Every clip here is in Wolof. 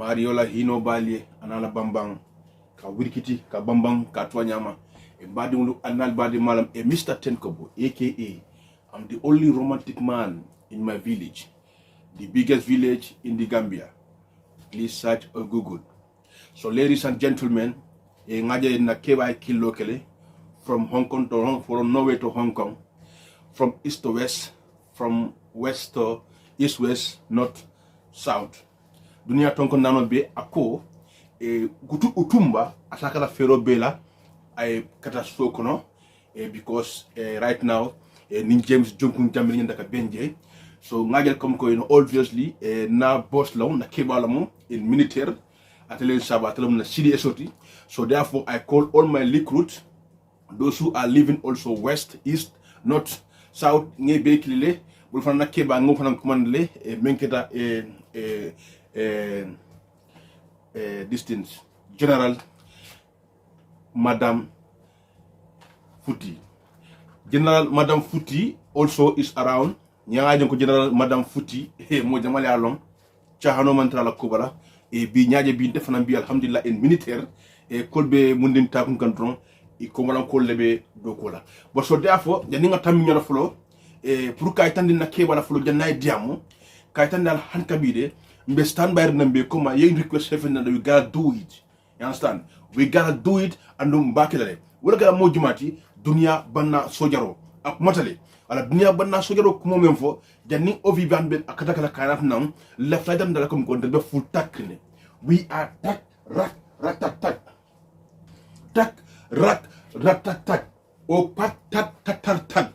Mariola hino balie anala bambang ka wirikiti ka bambang ka twanyama e badi mundu anal badi malam e Mr. Tenkobo aka I'm the only romantic man in my village, the biggest village in the Gambia. Please search or Google. So ladies and gentlemen, ngaje na kebai kilo kele from Hong Kong to from Norway to Hong Kong, from east to west, from west to east west, north south. Dunia tonko nano be ako gutu utumba asakala fero bela ay catastrophe no because right now nin James Jonkun Jamil ndaka benje so ngajel comme ko obviously na boss law na kebala mo in militaire atele saba atele na city esoti. So therefore I call all my recruits, those who are living also west, east, north, south ngebe kilile bul fana keba ngom fana commandle menketa distance General Madam Fouti. General Madam Fouti also is around. Nyanga ko General Madam Fouti mo jamale along chahano mantrala kubala e bi nyaaje bi defana bi alhamdulillah en militaire e kolbe mundin takun kantron e ko malan kollebe do kola bo so therefore de ninga tammi nyala fulo e pour kay tandi na kebala fulo janay diamu kay tandal hankabide mbe stand by nambe koma ye request heaven and we gotta do it. You understand? We gotta do it and mbakilale wala ga mo jumati dunia banna sojaro ak matale ala dunia banna sojaro kumo memfo janni ovi banbe akataka la kanat nam left right dala kom ko be full takne we are tak rak ratatak tak rak ratatak o pat tat tat tat.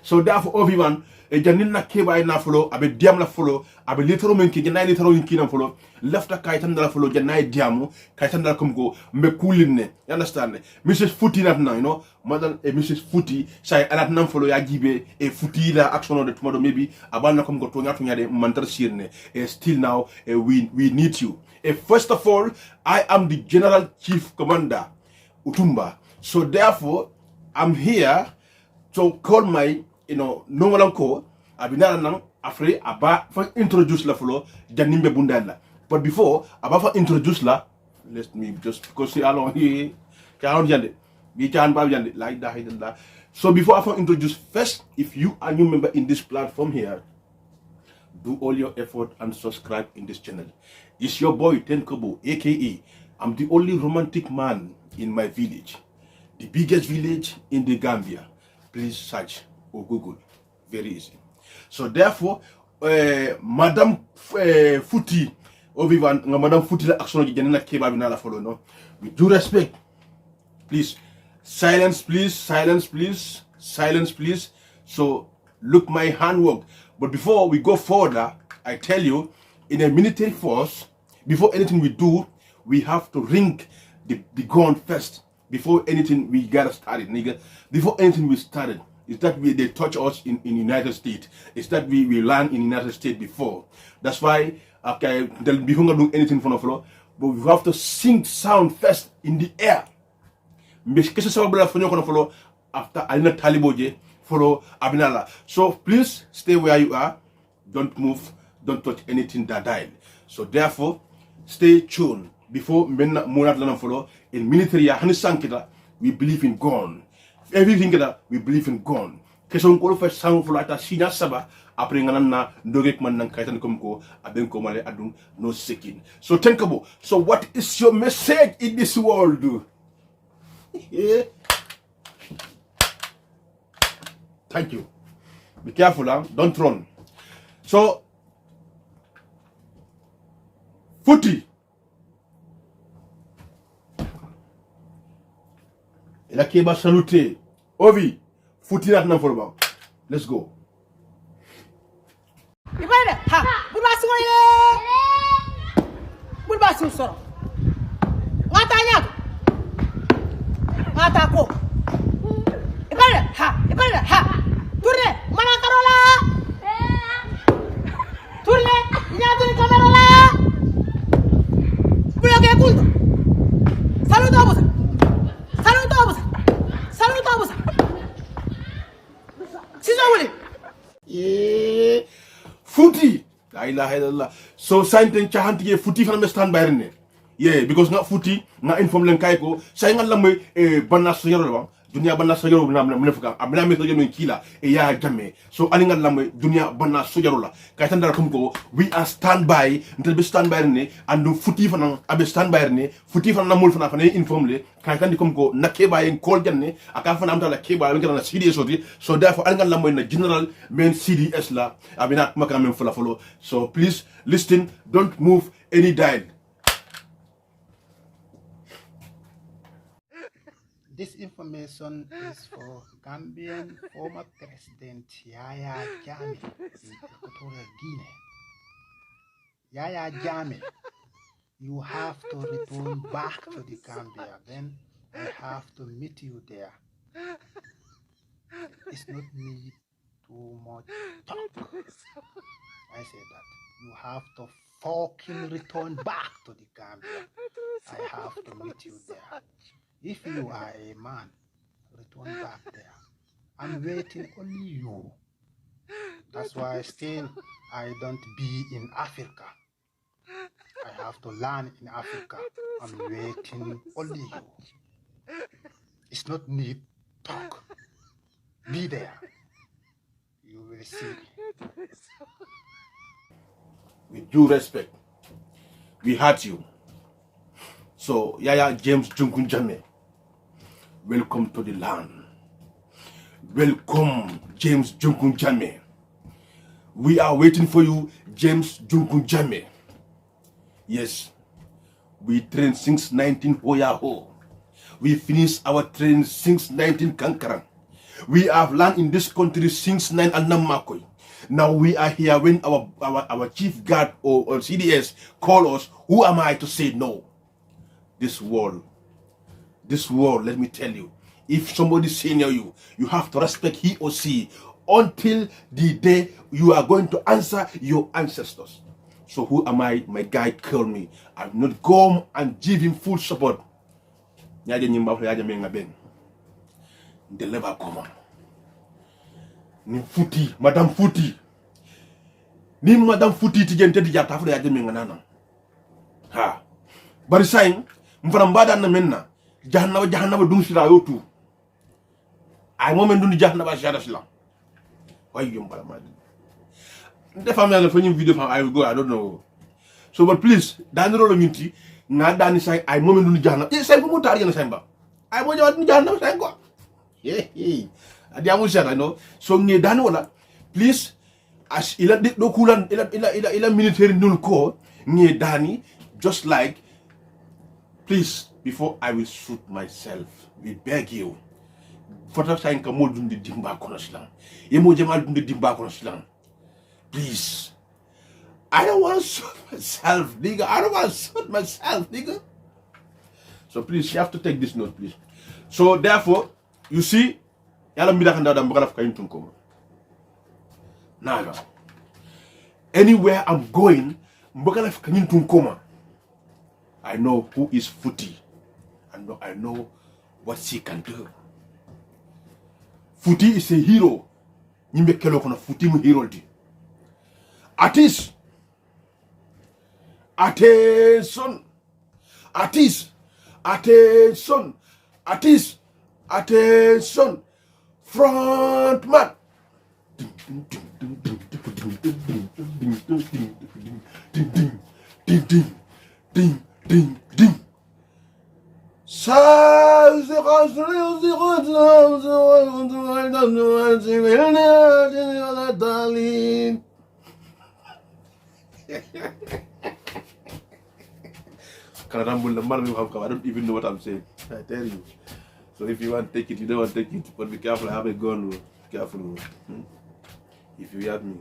So therefore everyone e jannin na keba na follow abe diam la follow abe litero men ki janay litero yin ki na follow left a kaitan dala follow janay diamu kaitan dala kom go mbe kulinne. You understand? Mrs. Fouti not now, you know, madam Mrs. Fouti say alat nan follow ya gibe e Fouti la action de tomorrow maybe abana kom go tonya tonya de mantar sirne still now we need you. First of all, I am the General Chief Commander Utumba. So therefore I'm here to call my nongalanko abinana nang afre aba fa introduce la folo janimbe bundala. But before aba fa introduce la, let me just because see along here can jande bi can ba jande la ilaha illallah. So before I fa introduce first, if you are new member in this platform here, do all your effort and subscribe in this channel. It's your boy Tenkobo aka I'm the only romantic man in my village, the biggest village in the Gambia. Please search or Google, very easy. So therefore Madam Fouti ovivan Madam Fouti la action ji janina keba bi na la follow no with due respect, please silence please. So look my handwork. But before we go further, I tell you, in a military force, before anything we do, we have to ring the gun first. Before anything we gotta start it, nigga. Before anything we started, is that they touch us in United States. It's that we land in United States before. That's why okay, before we do anything from the floor, but we have to sing sound first in the air. After Alina Taliboje, follow Abinala. So please stay where you are. Don't move. Don't touch anything that died. So therefore, stay tuned. Before Munat Lana follow in military, we believe in God. Everything that we believe in God. Kesong ko fa sang fulata sinya saba apre nganana ndogek man nang kaitan komko aben ko male adun no sekin. So Tenkobo, so what is your message in this world? Yeah. Thank you. Be careful, huh? Don't run. So Fouti. La keba salute. Ovi. Fouti nat nan folba. Let's go. Ibada ha. Bulbasu ye. Bulbasu soro. Ngata nyago. Ngata ko. Ibada ha. Tourne mana karola. Tourne nyatu ni kamerola. Bloque kulto. Saludo abusa. Fouti, La ilaha illallah. So sainten chahanti futi fana me stand by rene. Yeah, because nga futi nga inform len kay ko say nga lamay banna so yoro ba dunia banna so yoro na me fuka abna me so yoro kila e ya jamme. So ani nga lamay dunia banna so yoro la kay tan dara kum ko we are stand by ntel be stand by rene andu futi fana abe stand by rene futi fana namul fana inform le kay tan di kum ko nakke bayen kol janne aka fana am tala ke ba ngala na CDS oti. So therefore ani nga lamay na general main CDS la abina makam men fula follow. So please listen, don't move any dial. This information is for Gambian former President Yaya Jammeh in Equatorial Guinea. Yaya Jammeh, you have to return back to the Gambia. Then I have to meet you there. It's not need too much talk. I say that. You have to fucking return back to the Gambia. I have to meet you there. If you are a man, return back there. I'm waiting only you. That's why still I don't be in Africa. I have to land in Africa. I'm waiting only you. It's not need talk. Be there. You will see me. With due respect, we heard you. So Yaya James Junkun Jammeh, welcome to the land. Welcome, James Junkun Jammeh. We are waiting for you, James Junkun Jammeh. Yes, we trained since 19 Hoyaho. We finished our training since 19 Kankaran. We have land in this country since 9 Alnamakoy. Now we are here when our chief guard or CDS call us. Who am I to say no? This world, let me tell you, if somebody senior you, you have to respect he or she until the day you are going to answer your ancestors. So who am I? My guy called me. I will not go and give him full support. The never come on. Ni Futi, Madame Futi. Ni Madame Futi tijente dijata fule yaje menganana. Ha. Bari sain mfana na menna jahannaba dun sira yotu. Ay momen dun jahannaba shara sila. Why you mbala madi. The family na fanyi video from I will go, I don't know. So but please, dan rolo minti na dani say ay momen dun jahannaba. E say ko mutari na say ba. Ay mo jawat dun jahannaba say ko. Yeah. Adi amu shara no. So ngi dan wala please as ila do kulan ila military nun ko ngi dani just like please, before I will shoot myself, we beg you. Fota saying ka mo dundi dimba kono silang. Yemo jamal dundi dimba kono silang. Please. I don't want to shoot myself, nigga. I don't want to shoot myself, nigga. So please, you have to take this note, please. So therefore, you see, yala mbida kanda da mbakala fuka yintun koma. Naga. Anywhere I'm going, mbakala fuka yintun koma. I know who is Futi. I know what she can do. Futi is a hero. Nimbe kelo kono Futi mu hero di. Artist. Attention. Artist. Attention. Artist. Attention. Front man. Ding. Ding, ding. I don't even know what I'm saying. I tell you. So if you want to take it, you don't want to take it. But be careful, I have a gun. Be careful. If you hear me.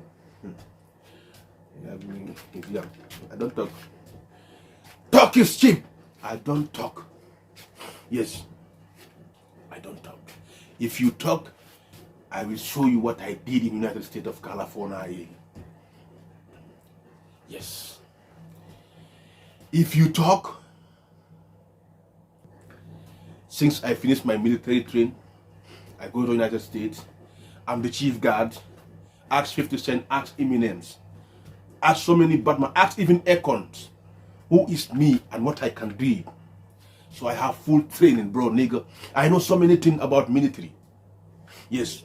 Yeah. I don't talk. Talk is cheap. I don't talk. Yes. I don't talk. If you talk, I will show you what I did in the United States of California. Yes. If you talk, since I finished my military training, I go to the United States. I'm the chief guard. Ask 50 Cent, ask Eminence. ask so many Batman, ask even Econs, who is me and what I can do. So I have full training, bro, nigga. I know so many things about military. Yes.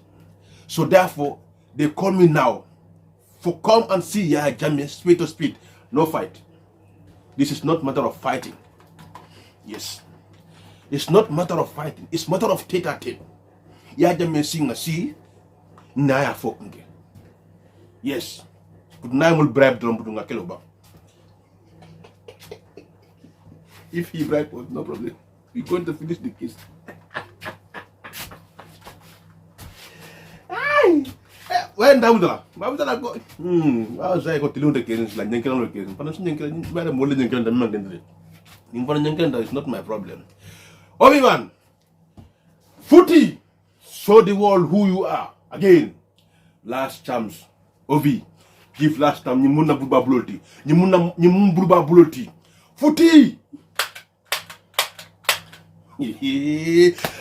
So therefore, they call me now for come and see Yahya Jammeh speed to speed. No fight. This is not matter of fighting. Yes. It's not matter of fighting. It's matter of tete-a-tete. Yahya Jammeh sing a see. Naya fucking. Yes. Good night will bribe drum budunga keloba. If he bribe us, no problem. We're going to finish the case. When Damudra, Mamudra go. I was like, got to learn the case like Yankan case. But I'm thinking, very more than Yankan man. Yankan is not my problem. Obi-Wan, Footy, show the world who you are. Again, last chance. Ovi, give last time. Nimuna Buba Bloti. Nimun Buba Bloti. Footy.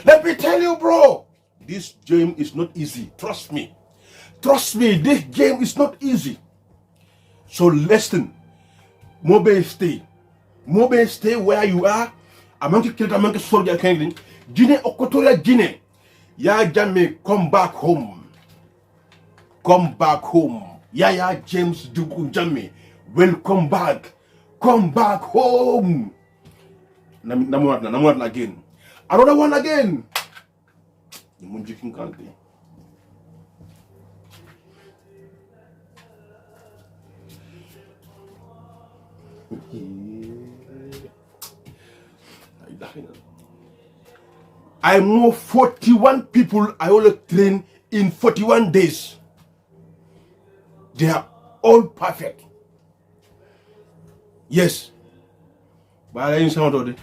Let me tell you, bro. This game is not easy. Trust me. Trust me, this game is not easy. So listen. Mobe stay. Mobe stay where you are. Amanki Kilta Amanki Soldier Kangling. Guinea Okotoria Guinea. Yahya Jammeh, come back home. Come back home. Yahya James Duncan Jammeh, welcome back. Come back home. Number one again. Another one again. Munjikin country. I know 41 people I will train in 41 days. They are all perfect. Yes. But I ain't sound of it.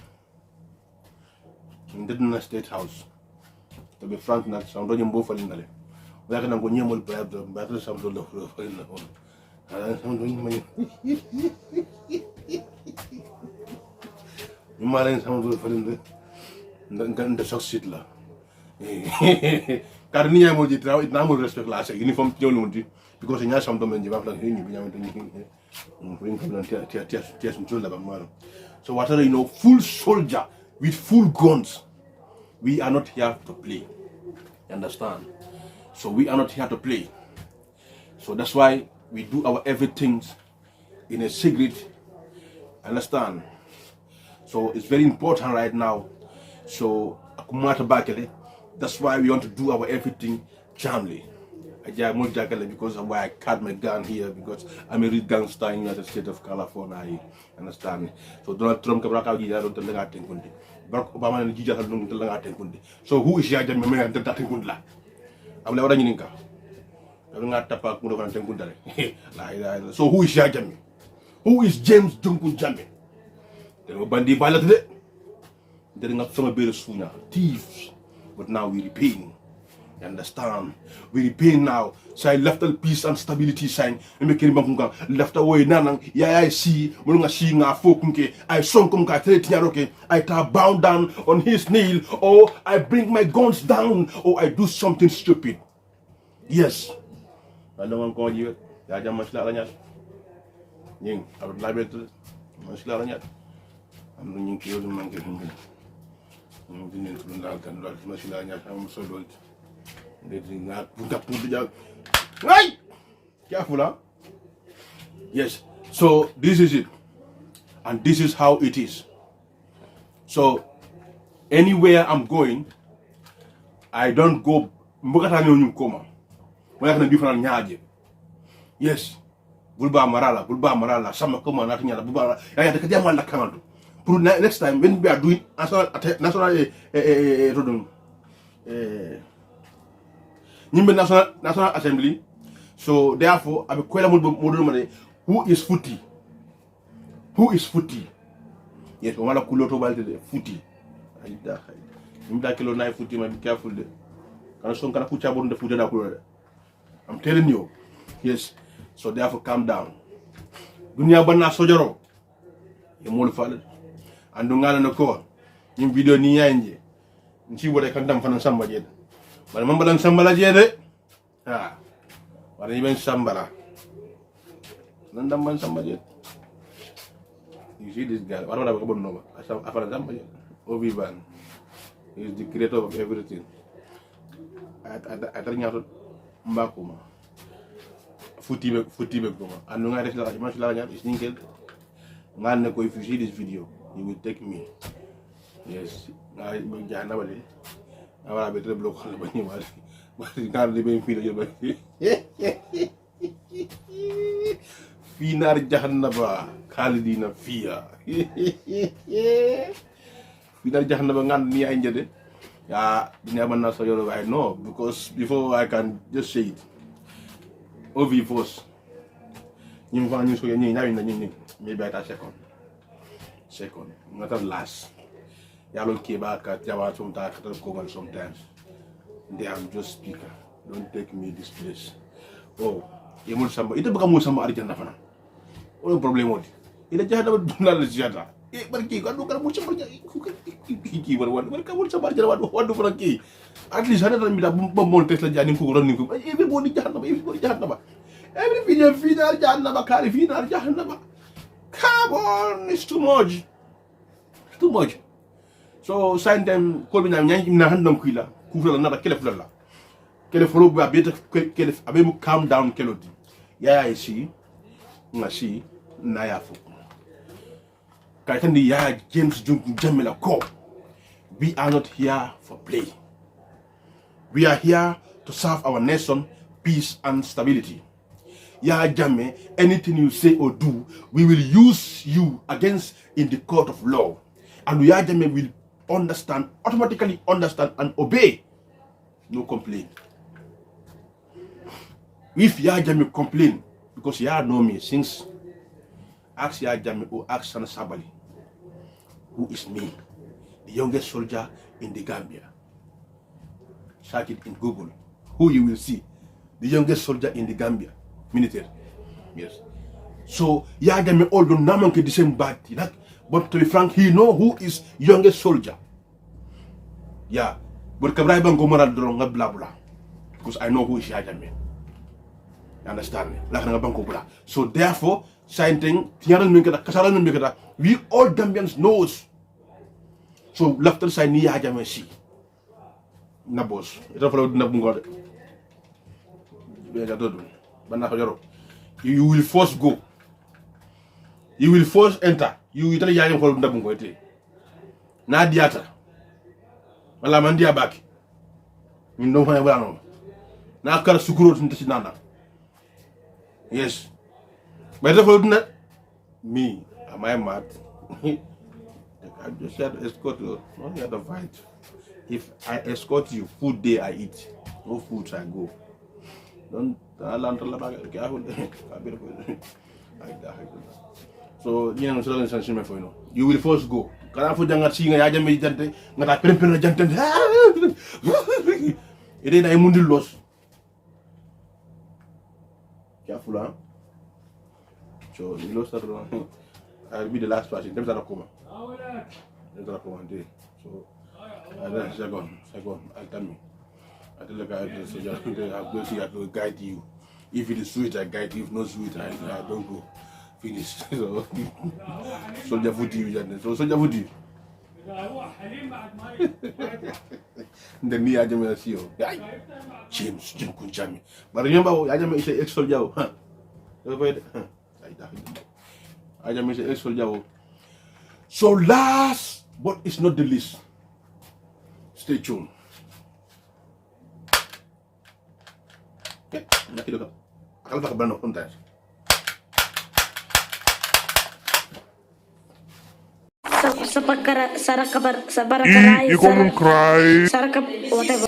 In the State House. To be frank, not sound of both in the we are going to go near more bribe the battle sound of the home. I sound of money. You might sound of the succeed. Carnia Moji Trow, it now respect last uniform theology because in some domain you have like so whatever you know, full soldier with full guns. We are not here to play. You understand? So we are not here to play. So that's why we do our everything in a secret. Understand? So it's very important right now. So that's why we want to do our everything calmly. Because of why I cut my gun here, because I'm a real gangster in the state of California. I understand. So Donald Trump Barack Obama. So who is Yahya Jammeh? So who is Yahya Jammeh? Who is James Duncan Jammeh? Thieves. But now we repaying. You understand? We repaying now. So I left a peace and stability sign. Left away nanang. Yeah, I see. I sunk I bow down on his knee. Or I bring my guns down. Or I do something stupid. Yes. I don't want to call you. I don't want to I would like it. I'm going to kill the monkey. I'm so old. Right? Careful, huh? Yes. So this is it. And this is how it is. So anywhere I'm going, I don't go. Yes. Bulba marala, sama koma na tinyala, bulba. Next time when we are doing National Assembly, so therefore I will who is Footy? Who is Footy? Yes, we want to cool out Footy. Footy, be careful there. I'm telling you. Yes. So therefore calm down. Dunia bana sojaro. Yemol fale. Andungala no ko. Nim video ni yanje. Nchi wode kandam fana samba jede. Bala mambalan sambala jede. Ah. Wala yiben sambala. Nandamman Sambajet. You see this guy, what about Nova? After Sambajet, Obi-Wan. He is the creator of everything. I think you have to Mbakuma. Futi Bekuma. And no matter how much is thinking, if you see this video, you will take me. Yes, I will be able to block all the money. But you can't live in Philly. Finar Jahannaba, Khalidina Fia. Finar Jahannaba ngan ni injured. Yeah, I know because before I can just say it. Ovi force. Maybe at a second, not at last. Yalo Kebaka, Jawatum Komal sometimes. They am just speaker. Don't take me this place. Oh, you want somebody? It become some Arjana. No problem with it. It just not Jada. But you can look at much of what for a key. At least I don't mean a bomb Tesla Janin running. Everybody Janaba. Every video final Janaba, Califina Janaba. Come on, it's too much. Too much. So, sign them, call me now, Handam Killa, Kufla, another Kelefla. Kelefolo, a bit of Kelef, a bit calm down, Kelodi. Yeah, I see. Nayafu. Kaitandi ya James Jamila Ko. We are not here for play. We are here to serve our nation, peace and stability. Ya Jame, anything you say or do, we will use you against in the court of law. And Ya Jame will automatically understand and obey. No complaint. If Ya Jame complain, because Ya know me since ask Ya Jame or ask Sana Sabali, who is me, the youngest soldier in the Gambia. Search it in Google, who you will see, the youngest soldier in the Gambia, military. Yes. So Ya Jame all don't know the same bad, but to be frank, he know who is youngest soldier. Yeah, but Kabrai Bango Moral don't blah blah, because I know who is Ya Jame. You understand me? So therefore, we all Gambians knows. So laughter sign ni Ya Jame si. Na boss. Ito follow na bungod. You will first go. You will first enter. You will tell Ya Jame follow na bungod. Na diata. Wala mandia back. You know why no. Na kar sukuro tinta sinana. Yes. But if me, am I mad? I just had to escort you, not here to fight. If I escort you, food day I eat. No food I go. Don't so you know for you. You will first go. Kana fu jangat singa ya jame jante ngata perempena jante. Ede na imundil los. Careful, huh? So you lost that one. I'll be the last person. There's a coma. There's a coma. So second. I'll tell me. I tell the guy I'm going to guide you. If it is sweet, I guide you. If not sweet, I don't go. Finish. So soldier footy. So soldier footy. The me I just see you. James Kunjami. But remember, I just say ex-soldier. I just say ex-soldier. So last, but it's not the least. Stay tuned. Okay, nakita ka. Akala ka ba no sometimes? You gonna cry? Whatever.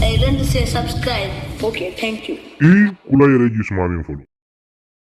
I don't say subscribe. Okay, thank you. Kula yere jisma min follow.